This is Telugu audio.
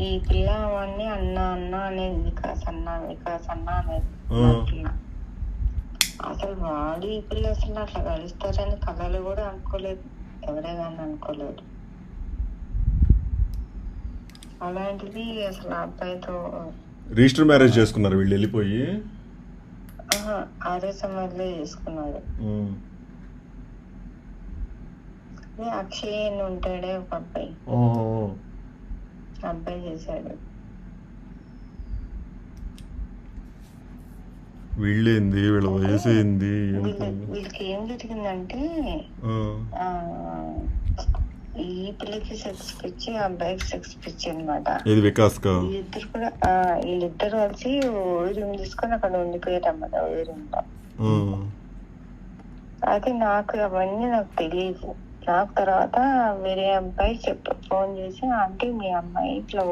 ఈ పిల్ల వాడిని అన్న అన్న అనేది వికాస్ అన్న అనేది ఆ, నా పిల్ల. అసలు వాడు ఈ పిల్ల అసలు అట్లా కలుస్తారని కళలు కూడా అనుకోలేదు, ఎవరే కానీ అనుకోలేదు. అలాంటిది అసలు ఆ అబ్బాయితో రిజిస్టర్ మ్యారేజ్ చేసుకున్నారు వీళ్ళు వెళ్ళిపోయి. ఆర్య సమాధిలో చేసుకున్నాడు. ఉమ్, అక్షయ్ అని ఉంటాడే ఒక అబ్బాయి, ఆ, అబ్బాయి చేశాడు. వీళ్ళేంది, వీళ్ళ వయసు ఏంది, వీళ్ళకి ఏం జరిగిందంటే ఆ, ఈ పిల్లకి సెక్స్ పిచ్చి, ఆ అబ్బాయికి సెక్స్ పిచ్చి అనమాట. ఇది వికాస్ కా. వీళ్ళిద్దరు కలిసి రూమ్ తీసుకొని అక్కడ ఉండిపోయారు అన్నమాట, రూమ్లో. అయితే నాకు అవన్నీ నాకు తెలియదు. నాకు తర్వాత వేరే అబ్బాయి ఫోన్ చేసి, ఆంటీ మీ అమ్మాయి ఇట్లా